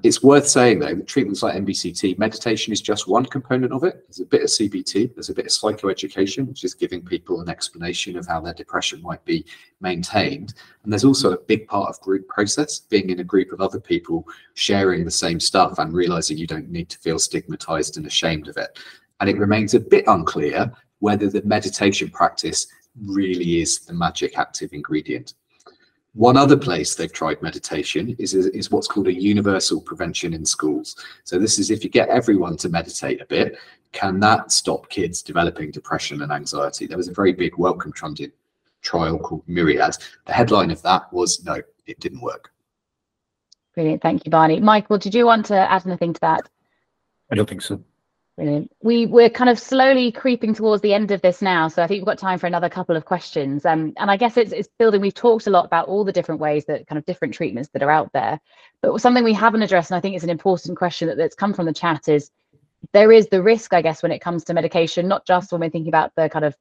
C: It's worth saying, though, that treatments like MBCT, meditation is just one component of it. There's a bit of CBT, there's a bit of psychoeducation, which is giving people an explanation of how their depression might be maintained. And there's also a big part of group process, being in a group of other people, sharing the same stuff and realizing you don't need to feel stigmatized and ashamed of it. And it remains a bit unclear whether the meditation practice really is the magic active ingredient. One other place they've tried meditation is what's called a universal prevention in schools. So this is if you get everyone to meditate a bit, can that stop kids developing depression and anxiety? There was a very big Wellcome trial called Myriad. The headline of that was, no, it didn't work.
A: Brilliant. Thank you, Barney. Michael, did you want to add anything to that?
B: I don't think so.
A: Brilliant. We're kind of slowly creeping towards the end of this now, so I think we've got time for another couple of questions. And I guess it's building. We've talked a lot about all the different ways that kind of different treatments that are out there, but something we haven't addressed, and I think it's an important question that's come from the chat, is there is the risk, I guess, when it comes to medication, not just when we're thinking about the kind of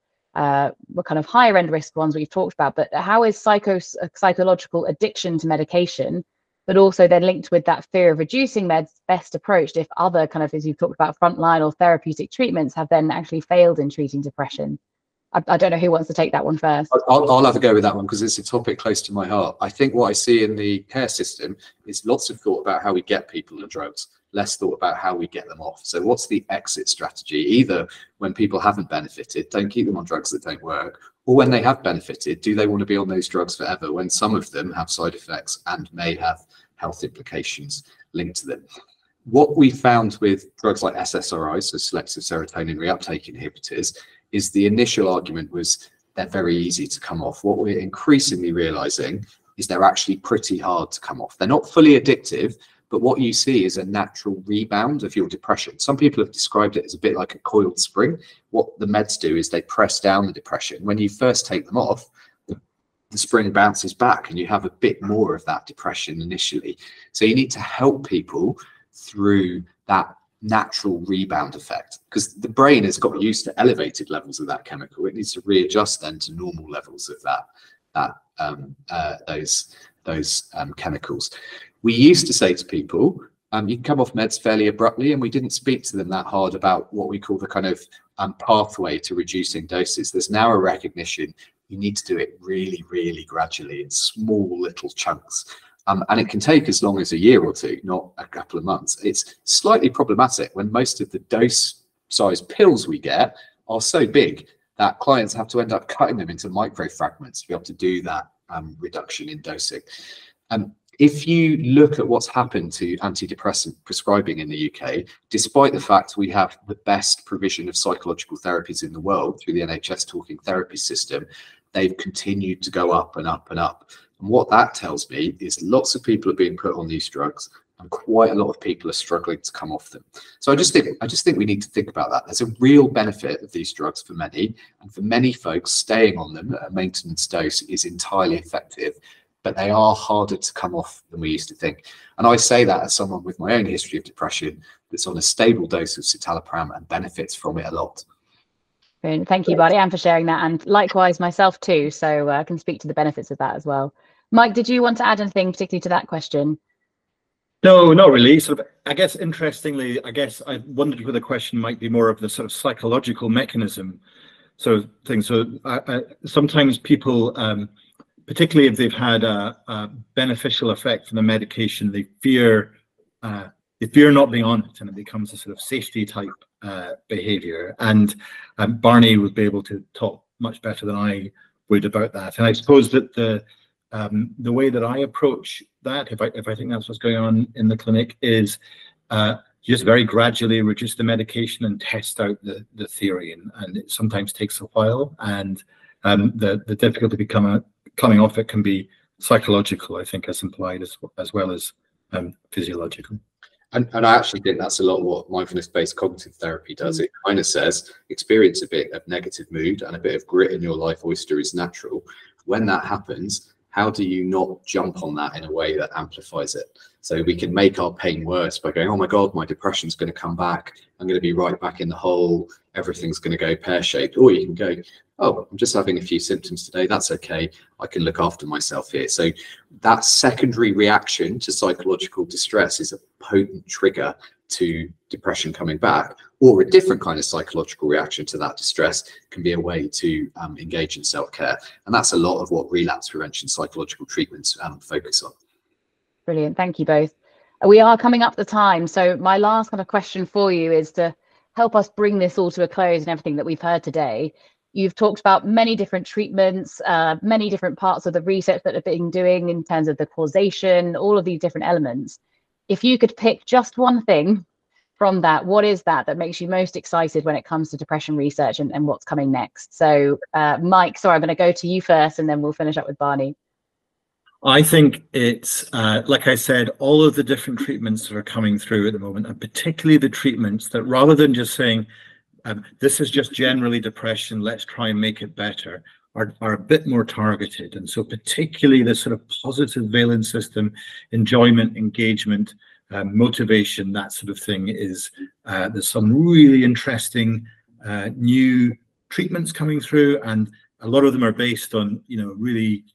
A: what kind of higher end risk ones we've talked about, but how is psychological addiction to medication, but also then linked with that fear of reducing meds, best approached if other kind of, as you've talked about, frontline or therapeutic treatments have then actually failed in treating depression? I don't know who wants to take that one first.
C: I'll have a go with that one because it's a topic close to my heart. I think what I see in the care system is lots of thought about how we get people on drugs, less thought about how we get them off. So what's the exit strategy? Either when people haven't benefited, don't keep them on drugs that don't work, or when they have benefited, do they want to be on those drugs forever when some of them have side effects and may have health implications linked to them? What we found with drugs like SSRIs, so selective serotonin reuptake inhibitors, is the initial argument was they're very easy to come off. What we're increasingly realizing is they're actually pretty hard to come off. They're not fully addictive, but what you see is a natural rebound of your depression. Some people have described it as a bit like a coiled spring. What the meds do is they press down the depression. When you first take them off, the spring bounces back and you have a bit more of that depression initially. So you need to help people through that natural rebound effect, because the brain has got used to elevated levels of that chemical. It needs to readjust then to normal levels of those chemicals. We used to say to people, you can come off meds fairly abruptly, and we didn't speak to them that hard about what we call the kind of pathway to reducing doses. There's now a recognition you need to do it really, really gradually in small little chunks. And it can take as long as a year or two, not a couple of months. It's slightly problematic when most of the dose size pills we get are so big that clients have to end up cutting them into micro fragments to be able to do that reduction in dosing. If you look at what's happened to antidepressant prescribing in the UK, despite the fact we have the best provision of psychological therapies in the world through the NHS talking therapy system, they've continued to go up and up and up. And what that tells me is lots of people are being put on these drugs. and quite a lot of people are struggling to come off them. So I just think we need to think about that. There's a real benefit of these drugs for many, and for many folks, staying on them at a maintenance dose is entirely effective, but they are harder to come off than we used to think. And I say that as someone with my own history of depression that's on a stable dose of citalopram and benefits from it a lot.
A: Brilliant. Thank you, Barney, and for sharing that. And likewise, myself too. So I can speak to the benefits of that as well. Mike, did you want to add anything particularly to that question?
B: No, not really. Sort of, I guess, interestingly, I wondered whether the question might be more of the sort of psychological mechanism. So sometimes people, particularly if they've had a beneficial effect from the medication, they fear not being on it, and it becomes a sort of safety type behavior. And Barney would be able to talk much better than I would about that. And I suppose that the way that I approach that, if I think that's what's going on in the clinic, is just very gradually reduce the medication and test out the theory. And it sometimes takes a while, and the difficulty coming off it can be psychological, I think, as implied, as well as physiological.
C: And I actually think that's a lot what mindfulness-based cognitive therapy does. It kind of says, experience a bit of negative mood and a bit of grit in your life. Oyster is natural. When that happens, how do you not jump on that in a way that amplifies it? So we can make our pain worse by going, oh my God, my depression's going to come back. I'm going to be right back in the hole. Everything's going to go pear-shaped. Or you can go, oh, I'm just having a few symptoms today. That's okay. I can look after myself here. So that secondary reaction to psychological distress is a potent trigger to depression coming back, or a different kind of psychological reaction to that distress can be a way to engage in self-care. And that's a lot of what relapse prevention psychological treatments focus on.
A: Brilliant. Thank you both. We are coming up the time. So my last kind of question for you is to help us bring this all to a close and everything that we've heard today. You've talked about many different treatments, many different parts of the research that are being doing in terms of the causation, all of these different elements. If you could pick just one thing from that, what is that makes you most excited when it comes to depression research and what's coming next? So Mike, sorry, I'm going to go to you first and then we'll finish up with Barney.
B: I think it's, like I said, all of the different treatments that are coming through at the moment, and particularly the treatments that, rather than just saying, this is just generally depression, let's try and make it better, are a bit more targeted. And so particularly the sort of positive valence system, enjoyment, engagement, motivation, that sort of thing is, there's some really interesting new treatments coming through, and a lot of them are based on, really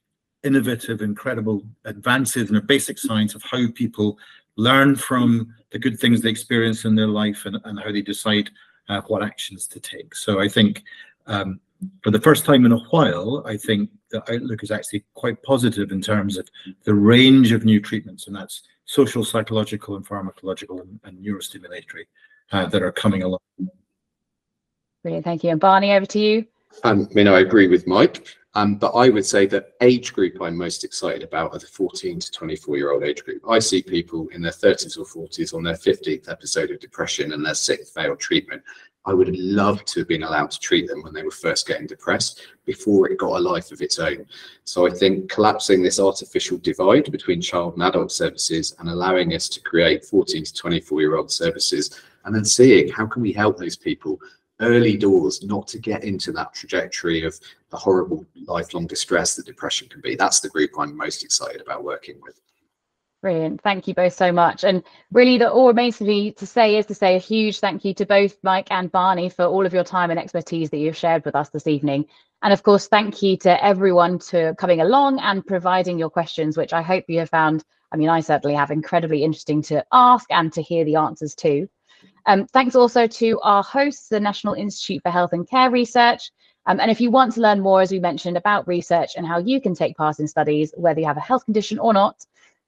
B: innovative, incredible advances in the basic science of how people learn from the good things they experience in their life and how they decide what actions to take. So I think for the first time in a while, I think the outlook is actually quite positive in terms of the range of new treatments, and that's social, psychological, and pharmacological and neurostimulatory that are coming along. Brilliant,
A: thank you. And Barney, over to you.
C: I agree with Mike, but I would say that age group I'm most excited about are the 14 to 24-year-old age group. I see people in their 30s or 40s on their 15th episode of depression and their 6th failed treatment. I would have loved to have been allowed to treat them when they were first getting depressed before it got a life of its own. So I think collapsing this artificial divide between child and adult services and allowing us to create 14 to 24-year-old services, and then seeing how can we help those people early doors not to get into that trajectory of the horrible lifelong distress that depression can be. That's the group I'm most excited about working with.
A: Brilliant. Thank you both so much. And really, all remains for me to say is to say a huge thank you to both Mike and Barney for all of your time and expertise that you've shared with us this evening. And of course, thank you to everyone for coming along and providing your questions, which I hope you have found, I certainly have, incredibly interesting to ask and to hear the answers to. Thanks also to our hosts, the National Institute for Health and Care Research. And if you want to learn more, as we mentioned, about research and how you can take part in studies, whether you have a health condition or not,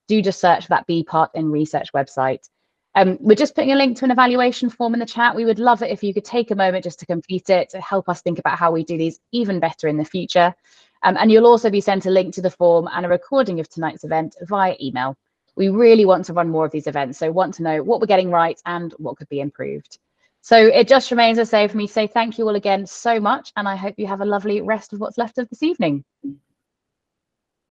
A: do just search for that Be Part in Research website. We're just putting a link to an evaluation form in the chat. We would love it if you could take a moment just to complete it to help us think about how we do these even better in the future. And you'll also be sent a link to the form and a recording of tonight's event via email. We really want to run more of these events, so want to know what we're getting right and what could be improved. So it just remains to say for me to say thank you all again so much, and I hope you have a lovely rest of what's left of this evening.